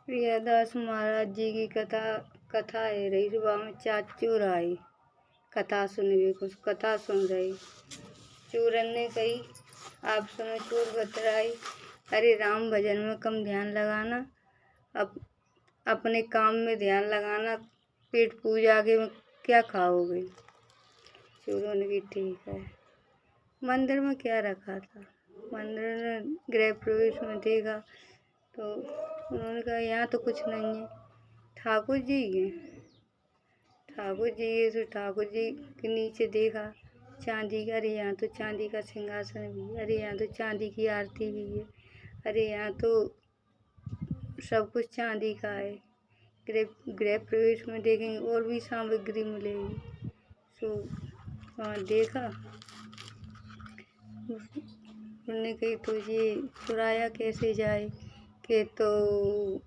प्रियादास महाराज जी की कथा है रही। सुबह में 4 चोर आए कथा सुनने, कुछ कथा सुन रही। चोरन ने कही, आप सुनो चोर बतराई, अरे राम भजन में कम ध्यान लगाना, अब अपने काम में ध्यान लगाना, पेट पूजा के में क्या खाओगे। चोरों ने कहा ठीक है। मंदिर में क्या रखा था, मंदिर ने गृह प्रवेश में देखा तो उन्होंने कहा यहाँ तो कुछ नहीं है। ठाकुर जी हैं, ठाकुर जी है। तो ठाकुर जी के नीचे देखा चांदी का, अरे यहाँ तो चांदी का सिंहासन भी है, अरे यहाँ तो चांदी की आरती भी है, अरे यहाँ तो सब कुछ चांदी का है। गृह प्रवेश में देखेंगे और भी सामग्री मिलेगी। तो वहाँ देखा, उन्होंने कही तो ये चुराया कैसे जाए, कि तो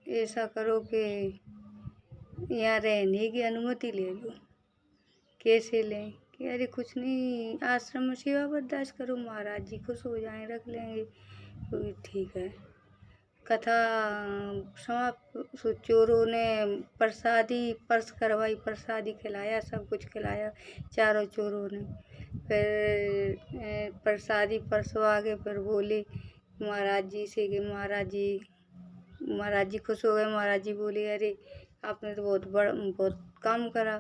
ऐसा करो कि यहाँ रहने की अनुमति ले लो। कैसे लें, कि अरे कुछ नहीं, आश्रम में सेवा बर्दाश्त करो, महाराज जी खुश हो जाएं, रख लेंगे। तो ठीक है। कथा समाप्त। सो चोरों ने प्रसादी पर्स करवाई, प्रसादी खिलाया, सब कुछ खिलाया चारों चोरों ने। फिर प्रसादी परसवा के फिर बोले महाराज जी से कि महाराज जी खुश हो गए। महाराज जी बोले, अरे आपने तो बहुत काम करा।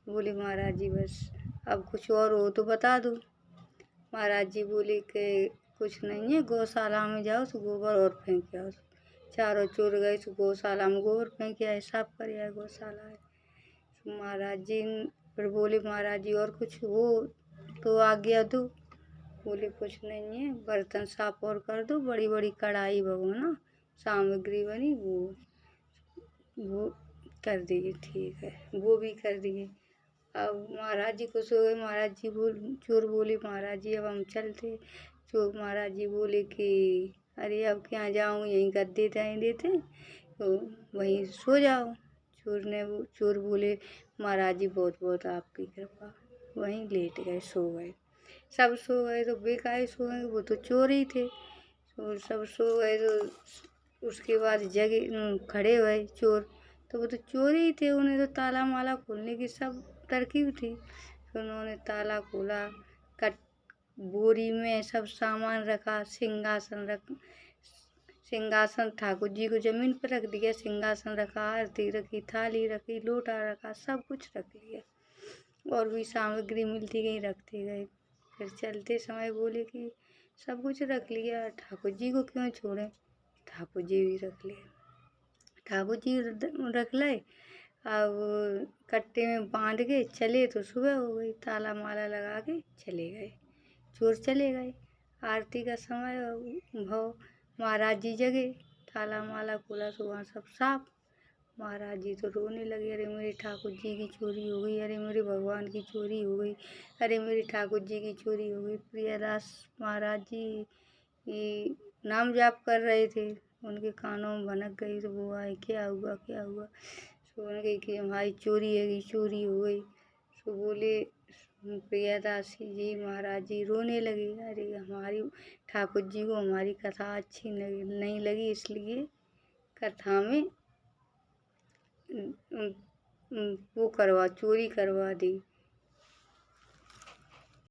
बोले महाराज जी बस अब कुछ और हो तो बता दो। महाराज जी बोले कि कुछ नहीं है, गौशाला में जाओ तो गोबर और फेंक आओ। चारों चोर गए तो गौशाला में गोबर फेंक आए, साफ कर आए गौशाला है। तो महाराज जी फिर बोले महाराज जी और कुछ हो तो आज्ञा दो। बोले कुछ नहीं है, बर्तन साफ और कर दो, बड़ी बड़ी कढ़ाई भगोना सामग्री बनी वो कर दिए। ठीक है, वो भी कर दिए। अब महाराज जी खुश हो गए। महाराज जी चोर बोले महाराज जी अब हम चलते। चोर महाराज जी बोले कि अरे अब क्या जाऊँ, यहीं गद्दे देते तो वहीं सो जाओ। चोर बोले महाराज जी बहुत बहुत आपकी कृपा। वहीं लेट गए, सो गए। सब सो गए तो बेकाहे सो गए, वो तो चोर ही थे। तो सब सो गए तो उसके बाद जगे खड़े हुए चोर, तो वो तो चोर ही थे। उन्हें तो ताला माला खोलने की सब तरकीब थी। तो उन्होंने ताला खोला, बोरी में सब सामान रखा, सिंहासन ठाकुर जी को जमीन पर रख दिया, सिंहासन रखा, आरती रखी, थाली रखी, लोटा रखा, सब कुछ रख लिया। और भी सामग्री मिलती गई, रखते गए। फिर चलते समय बोले कि सब कुछ रख लिया, ठाकुर जी को क्यों छोड़े। ठाकुर जी भी रख लिए, ठाकुर जी रख लाए। अब कट्टे में बांध के चले तो सुबह हो गई, ताला माला लगा के चले गए, चोर चले गए। आरती का समय भव, महाराज जी जगे, ताला माला खोला तो वहाँ सब साफ। महाराज जी तो रोने लगे, अरे मेरे ठाकुर जी की चोरी हो गई, अरे मेरे भगवान की चोरी हो गई, अरे मेरे ठाकुर जी की चोरी हो गई। प्रियादास महाराज जी नाम जाप कर रहे थे, उनके कानों में भनक गई तो वो आए, क्या हुआ क्या हुआ। तो उन्होंने कहा कि हमारी चोरी हो गई। तो बोले प्रियादास जी महाराज जी रोने लगे, अरे हमारी ठाकुर जी को हमारी कथा अच्छी नहीं लगी, इसलिए कथा में वो चोरी करवा दी।